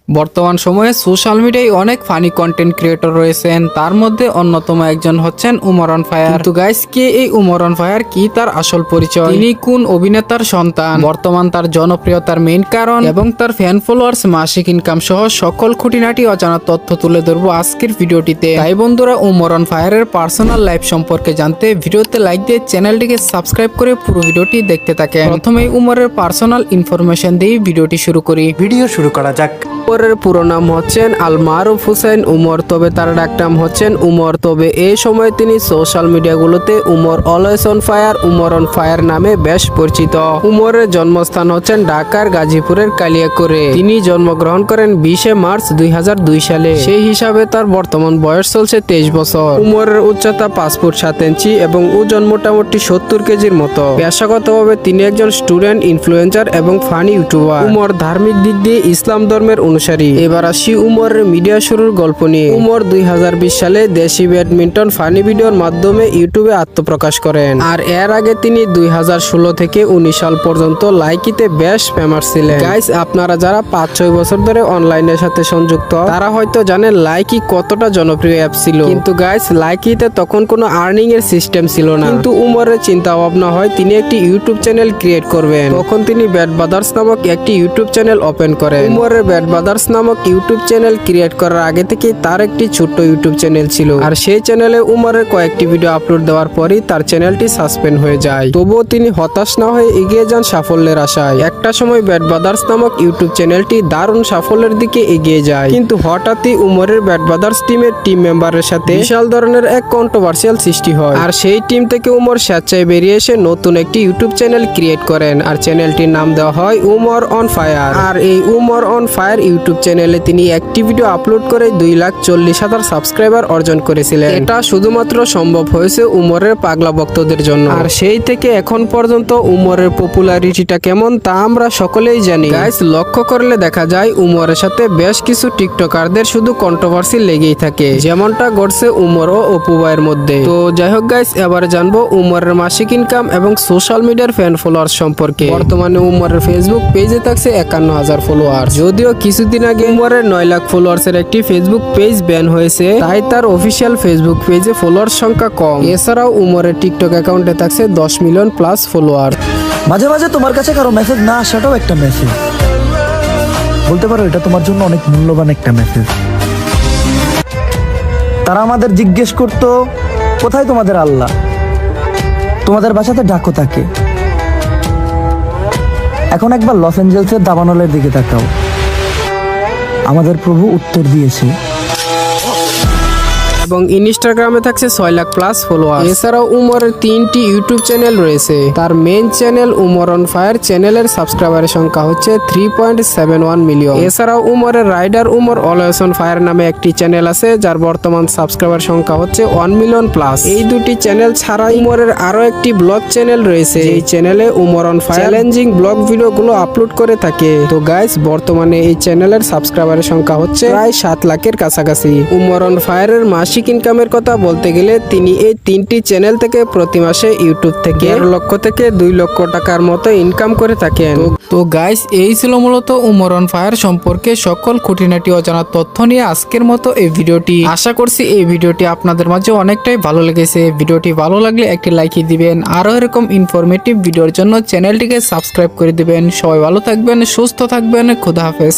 বর্তমান সময়ে সোশ্যাল মিডিয়ায় অনেক ফানি কন্টেন্ট ক্রিয়েটর রয়েছেন, তার মধ্যে অন্যতম একজন হচ্ছেন উমর অন ফায়ার। কিন্তু গাইস, কে এই উমর অন ফায়ার, কি তার আসল পরিচয়, তিনি কোন অভিনেতার সন্তান, বর্তমান তার জনপ্রিয়তার মেইন কারণ এবং তার ফ্যান ফলোয়ার্স, মাসিক ইনকাম সহ সকল খুঁটিনাটি অজানা তথ্য তুলে ধরবো আজকের ভিডিওটিতে। তাই বন্ধুরা, উমর অন ফায়ারের পার্সোনাল লাইফ সম্পর্কে জানতে ভিডিওতে লাইক দিয়ে চ্যানেলটিকে সাবস্ক্রাইব করে পুরো ভিডিওটি দেখতে থাকেন। প্রথমেই উমরের পার্সোনাল ইনফরমেশন দিয়ে ভিডিওটি শুরু করি। ভিডিও শুরু করা যাক। উমরের পুরো নাম হচ্ছেন আল মারুফ হুসেন উমর, তবে তার ডাকনাম হচ্ছেন উমর। তবে এই সময় তিনি সোশ্যাল মিডিয়াগুলোতে Umar always on fire, Umar on fire নামে বেশ পরিচিত। উমরের জন্মস্থান হচ্ছেন ঢাকার গাজীপুরের কালিয়াকৈরে। তিনি জন্মগ্রহণ করেন 20 মার্চ 2002 সালে। সেই হিসাবে তার বর্তমান বয়স চলছে 23 বছর। উমরের উচ্চতা 5 ফুট 7 ইঞ্চি এবং ওজন মোটামুটি 70 কেজির মতো। পেশাগতভাবে তিনি একজন স্টুডেন্ট, ইনফ্লুয়েন্সার এবং ফানি ইউটিউবার। উমর ধার্মিক দিক দিয়ে ইসলাম ধর্মের অনুসারী। এবার আসি উমরের মিডিয়া শুরুর গল্প নিয়ে। উমর 2020 সালে দেশি ব্যাডমিন্টন ফানি ভিডিওর মাধ্যমে ইউটিউবে আত্মপ্রকাশ করেন। আর এর আগে তিনি 2016 থেকে 19 সাল পর্যন্ত লাইকিতে বেশ ফেমাস ছিলেন। গাইস, আপনারা যারা 5-6 বছর ধরে অনলাইনের সাথে সংযুক্ত, তারা হয়তো জানেন লাইকি কতটা জনপ্রিয় অ্যাপ ছিল। কিন্তু গাইস, লাইকিতে তখন কোনো আর্নিং এর সিস্টেম ছিল না। কিন্তু উমরের চিন্তা ভাবনা হয় তিনি একটি ইউটিউব চ্যানেল ক্রিয়েট করবেন। তখন তিনি ব্যাড ব্রাদার্স নামক একটি ইউটিউব চ্যানেল ওপেন করেন। উমরের ব্যাড ব্রাদার্স নামক ইউটিউব চ্যানেল ক্রিয়েট করার আগে থেকে তার একটি ছোট্ট ইউটিউব চ্যানেল ছিল। আর সেই চ্যানেলে উমরের কয়েকটি ভিডিও আপলোড দেওয়ার পরই তার চ্যানেলটি সাসপেন্ড হয়ে যায়। তবুও তিনি হতাশ না হয়ে এগিয়ে যান সাফল্যের আশায়। একটা সময় ব্যাড ব্রাদার্স নামক ইউটিউব চ্যানেলটি দারুণ সাফল্যের দিকে এগিয়ে যায়। কিন্তু হঠাৎই উমরের ব্যাড ব্রাদার্স টিমের টিম মেম্বারের সাথে বিশাল ধরনের এক কন্ট্রোভার্সিয়াল সৃষ্টি হয়। আর সেই টিম থেকে উমর স্বেচ্ছায় বেরিয়ে এসে নতুন একটি ইউটিউব চ্যানেল ক্রিয়েট করেন। আর চ্যানেলটির নাম দেওয়া হয় উমর অন ফায়ার। আর এই উমর অন ফায়ার ইউটিউব চ্যানেলে তিনি একটি ভিডিও আপলোড করে 2,40,000 সাবস্ক্রাইবার অর্জন করেছিলেন। এটা শুধুমাত্র সম্ভব হয়েছে উমরের পাগলা ভক্তদের জন্য। আর সেই থেকে এখন পর্যন্ত উমরের পপুলারিটিটা কেমন তা আমরা সকলেই জানি। গাইস, লক্ষ্য করলে দেখা যায় উমরের সাথে বেশ কিছু টিকটকারদের শুধু কন্ট্রোভার্সি লেগেই থাকে, যেমনটা ঘটছে উমর ও অপু ভাইয়ের মধ্যে। তো যাই হোক গাইস, এবারে জানবো উমরের মাসিক ইনকাম এবং সোশ্যাল মিডিয়ার ফ্যান ফলোয়ার সম্পর্কে। বর্তমানে উমরের ফেসবুক পেজে থাকছে 51,000 ফলোয়ার। যদিও কিছুদিন আগে উমরের 9 লাখ ফলোয়ার্সের একটি ফেসবুক পেজ ব্যান হয়েছে, তাই তার অফিসিয়াল ফেসবুক পেজে ফলোয়ার সংখ্যা কম। এছাড়াও উমরের টিকটক অ্যাকাউন্টে থাকছে 10 মিলিয়ন প্লাস ফলোয়ার। মাঝে মাঝে তোমার কাছে কারো মেসেজ না আসাটাও একটা মেসেজ। বলতে পারো এটা তোমার জন্য অনেক মূল্যবান একটা মেসেজ। তারা আমাদের জিজ্ঞেস করতো, কোথায় তোমাদের আল্লাহ? তোমাদের বাসাতে ডাকো তাকে। এখন একবার লস অ্যাঞ্জেলসের দাবানলের দিকে তাকাও, আমাদের প্রভু উত্তর দিয়েছে। এবং ইনস্টাগ্রামে থাকছে 6 লাখ প্লাস ফলোয়ার। এছাড়াও উমরের 3টি ইউটিউব চ্যানেল রয়েছে। তার main channel Umar on fire চ্যানেলের সাবস্ক্রাইবারের সংখ্যা হচ্ছে 3.71 মিলিয়ন। এছাড়াও উমরের rider Umar always on fire নামে একটি চ্যানেল আছে, যার বর্তমান সাবস্ক্রাইবার সংখ্যা হচ্ছে 1 মিলিয়ন প্লাস। এই দুটি চ্যানেল ছাড়া উমরের আরো একটি ব্লগ চ্যানেল রয়েছে। এই চ্যানেলে Umar on fire challenging blog ভিডিওগুলো আপলোড করে থাকে। তো গাইস, বর্তমানে এই চ্যানেলের সাবস্ক্রাইবারের সংখ্যা হচ্ছে প্রায় 7 লাখের কাছাকাছি। উমর অন ফায়ারের মাসিক ইনকামের কথা বলতে গেলে তিনি এই 3টি চ্যানেল থেকে প্রতি মাসে ইউটিউব থেকে 1.5 লক্ষ থেকে 2 লক্ষ টাকার মতো ইনকাম করে থাকেন। তো গাইস, এই ছিল মূলত উমর অন ফায়ার সম্পর্কে সকল খুঁটিনাটি অজানা তথ্য নিয়ে আজকের মতো এই ভিডিওটি। আশা করছি এই ভিডিওটি আপনাদের মাঝে অনেকটাই ভালো লেগেছে। ভিডিওটি ভালো লাগলে একটি লাইক দিবেন। আরো এরকম ইনফরমেটিভ ভিডিওর জন্য চ্যানেলটিকে সাবস্ক্রাইব করে দিবেন। সবাই ভালো থাকবেন, সুস্থ থাকবেন, খোদা হাফেজ।